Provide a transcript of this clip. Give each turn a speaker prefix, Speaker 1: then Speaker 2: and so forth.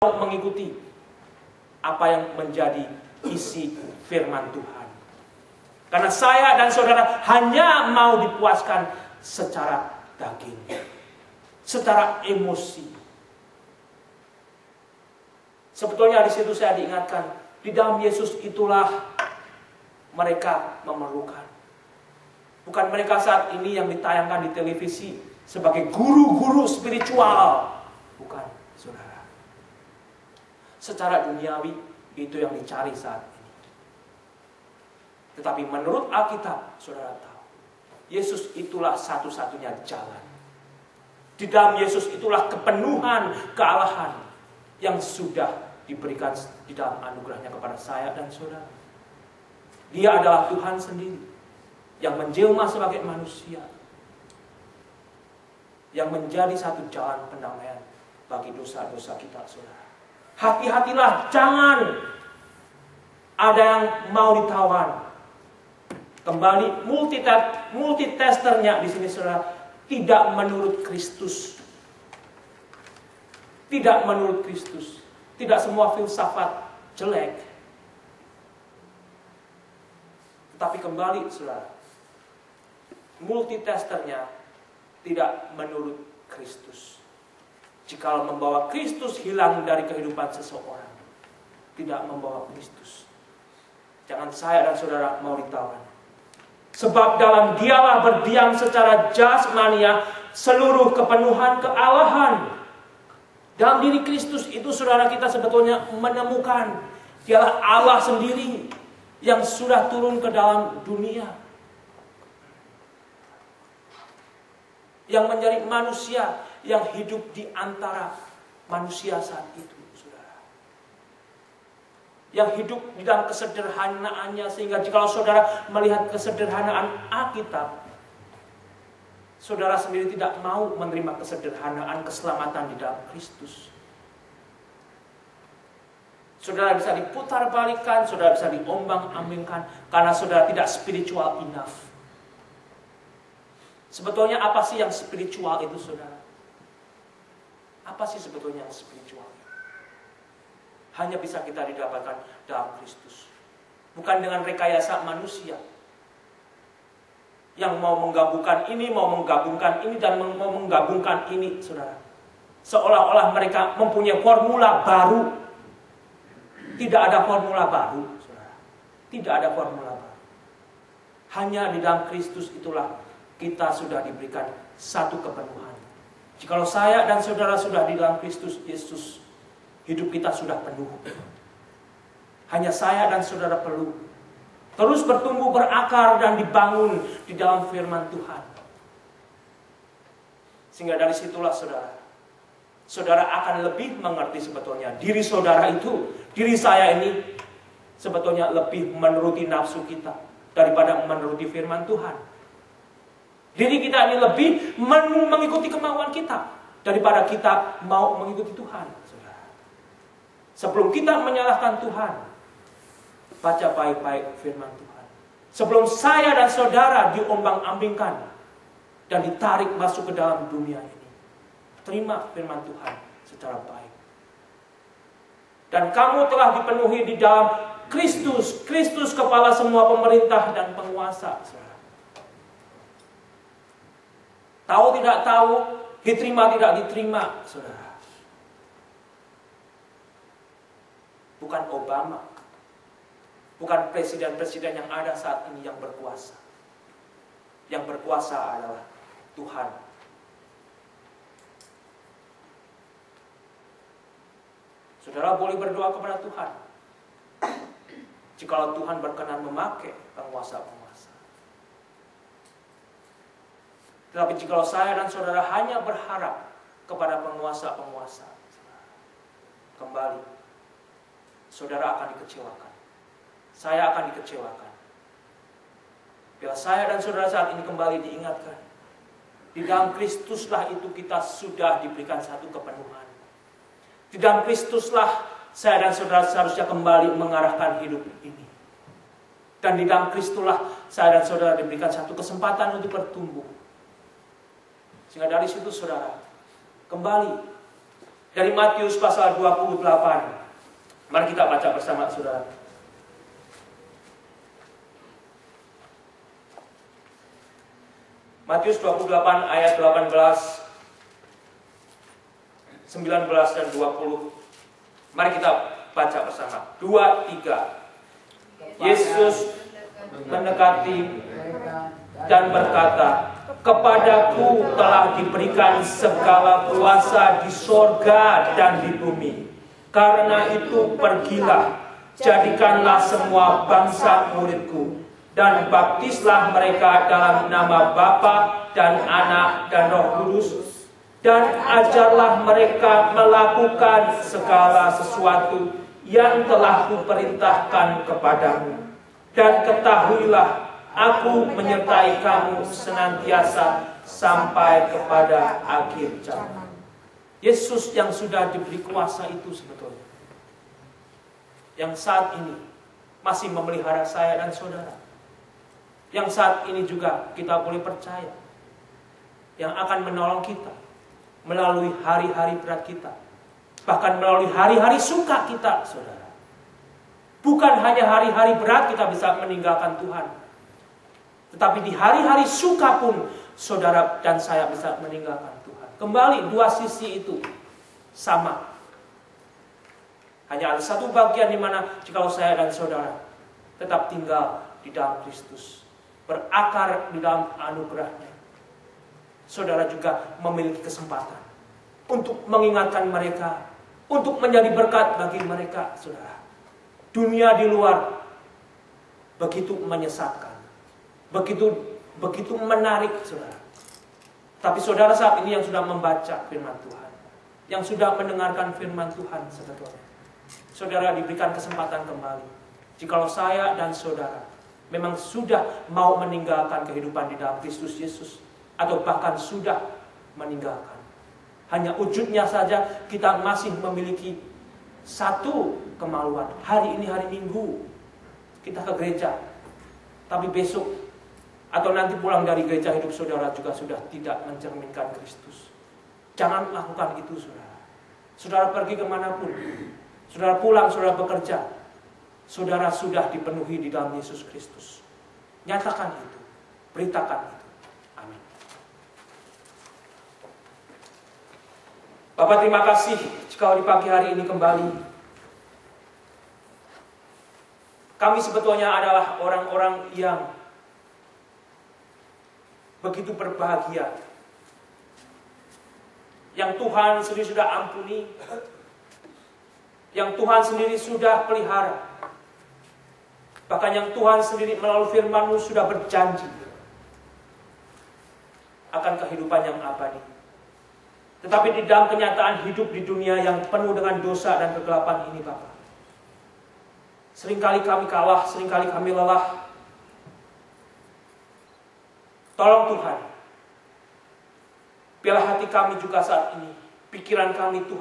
Speaker 1: mengikuti apa yang menjadi isi firman Tuhan. Karena saya dan saudara hanya mau dipuaskan secara daging, secara emosi. Sebetulnya di situ saya diingatkan, di dalam Yesus itulah mereka memerlukan. Bukan mereka saat ini yang ditayangkan di televisi sebagai guru-guru spiritual. Bukan, saudara. Secara duniawi itu yang dicari saat ini. Tetapi menurut Alkitab, saudara tahu, Yesus itulah satu-satunya jalan. Di dalam Yesus itulah kepenuhan kealahan yang sudah diberikan di dalam anugerahnya kepada saya dan saudara. Dia adalah Tuhan sendiri yang menjelma sebagai manusia, yang menjadi satu jalan pendamaian bagi dosa-dosa kita, saudara. Hati-hatilah, jangan ada yang mau ditawan. Kembali, multitesternya di sini, saudara, tidak menurut Kristus. Tidak menurut Kristus. Tidak semua filsafat jelek. Tetapi kembali, saudara, multitesternya tidak menurut Kristus. Jika membawa Kristus hilang dari kehidupan seseorang, tidak membawa Kristus, jangan saya dan saudara mau ditawan. Sebab dalam Dialah berdiam secara jasmania seluruh kepenuhan kealahan. Dalam diri Kristus itu, saudara, kita sebetulnya menemukan Dialah Allah sendiri yang sudah turun ke dalam dunia, yang menjadi manusia, yang hidup di antara manusia saat itu, saudara. Yang hidup di dalam kesederhanaannya, sehingga jika saudara melihat kesederhanaan Alkitab, saudara sendiri tidak mau menerima kesederhanaan keselamatan di dalam Kristus. Saudara bisa diputar balikan, saudara bisa diombang-ambingkan, karena saudara tidak spiritual enough. Sebetulnya apa sih yang spiritual itu, saudara? Apa sih sebetulnya yang spiritual? Hanya bisa kita didapatkan dalam Kristus. Bukan dengan rekayasa manusia yang mau menggabungkan ini, mau menggabungkan ini, dan mau menggabungkan ini, saudara. Seolah-olah mereka mempunyai formula baru. Tidak ada formula baru, saudara. Tidak ada formula baru. Hanya di dalam Kristus itulah kita sudah diberikan satu kepenuhan. Jikalau saya dan saudara sudah di dalam Kristus Yesus, hidup kita sudah penuh. Hanya saya dan saudara perlu terus bertumbuh, berakar, dan dibangun di dalam firman Tuhan. Sehingga dari situlah saudara akan lebih mengerti sebetulnya diri saudara itu, diri saya ini sebetulnya lebih menuruti nafsu kita daripada menuruti firman Tuhan. Diri kita ini lebih mengikuti kemauan kita daripada kita mau mengikuti Tuhan, saudara. Sebelum kita menyalahkan Tuhan, baca baik-baik firman Tuhan. Sebelum saya dan saudara diombang-ambingkan dan ditarik masuk ke dalam dunia ini, terima firman Tuhan secara baik. Dan kamu telah dipenuhi di dalam Kristus. Kristus kepala semua pemerintah dan penguasa, saudara. Tahu tidak tahu, diterima tidak diterima, saudara. Bukan Obama, bukan presiden-presiden yang ada saat ini yang berkuasa. Yang berkuasa adalah Tuhan. Saudara boleh berdoa kepada Tuhan jikalau Tuhan berkenan memakai penguasa-penguasa. Tetapi jikalau saya dan saudara hanya berharap kepada penguasa-penguasa, kembali saudara akan dikecewakan. Saya akan dikecewakan. Bila saya dan saudara saat ini kembali diingatkan, di dalam Kristuslah itu kita sudah diberikan satu kepenuhan. Di dalam Kristuslah saya dan saudara seharusnya kembali mengarahkan hidup ini. Dan di dalam Kristuslah saya dan saudara diberikan satu kesempatan untuk bertumbuh. Sehingga dari situ saudara kembali Dari Matius pasal 28. Mari kita baca bersama saudara. Matius 28 ayat 18, 19 dan 20. Mari kita baca bersama. 2, 3. Yesus mendekati dan berkata, "Kepadaku telah diberikan segala kuasa di sorga dan di bumi. Karena itu pergilah, jadikanlah semua bangsa muridku, dan baptislah mereka dalam nama Bapa dan Anak dan Roh Kudus, dan ajarlah mereka melakukan segala sesuatu yang telah kuperintahkan kepadamu. Dan ketahuilah, aku menyertai kamu senantiasa sampai kepada akhir zaman." Yesus yang sudah diberi kuasa itu sebetulnya, yang saat ini masih memelihara saya dan saudara, yang saat ini juga kita boleh percaya, yang akan menolong kita melalui hari-hari berat kita, bahkan melalui hari-hari suka kita, saudara. Bukan hanya hari-hari berat kita bisa meninggalkan Tuhan, tetapi di hari-hari suka pun saudara dan saya bisa meninggalkan Tuhan. Kembali, dua sisi itu sama. Hanya ada satu bagian di mana jika saya dan saudara tetap tinggal di dalam Kristus, berakar di dalam anugerahnya, saudara juga memiliki kesempatan untuk mengingatkan mereka, untuk menjadi berkat bagi mereka, saudara. Dunia di luar begitu menyesatkan, begitu menarik, saudara. Tapi saudara saat ini yang sudah membaca firman Tuhan, yang sudah mendengarkan firman Tuhan sebetulnya, saudara diberikan kesempatan kembali. Jikalau saya dan saudara memang sudah mau meninggalkan kehidupan di dalam Kristus Yesus, atau bahkan sudah meninggalkan, hanya wujudnya saja kita masih memiliki satu kemaluan. Hari ini hari Minggu kita ke gereja, tapi besok atau nanti pulang dari gereja hidup saudara juga sudah tidak mencerminkan Kristus. Jangan lakukan itu, saudara. Saudara pergi kemanapun, saudara pulang, saudara bekerja, saudara sudah dipenuhi di dalam Yesus Kristus. Nyatakan itu, beritakan itu. Amin. Bapak, terima kasih jika di pagi hari ini kembali kami sebetulnya adalah orang-orang yang begitu berbahagia, yang Tuhan sendiri sudah ampuni, yang Tuhan sendiri sudah pelihara, bahkan yang Tuhan sendiri melalui firman-Mu sudah berjanji akan kehidupan yang abadi. Tetapi di dalam kenyataan hidup di dunia yang penuh dengan dosa dan kegelapan ini, Bapak, seringkali kami kalah, seringkali kami lelah. Tolong Tuhan, biarlah hati kami juga saat ini, pikiran kami Tuhan,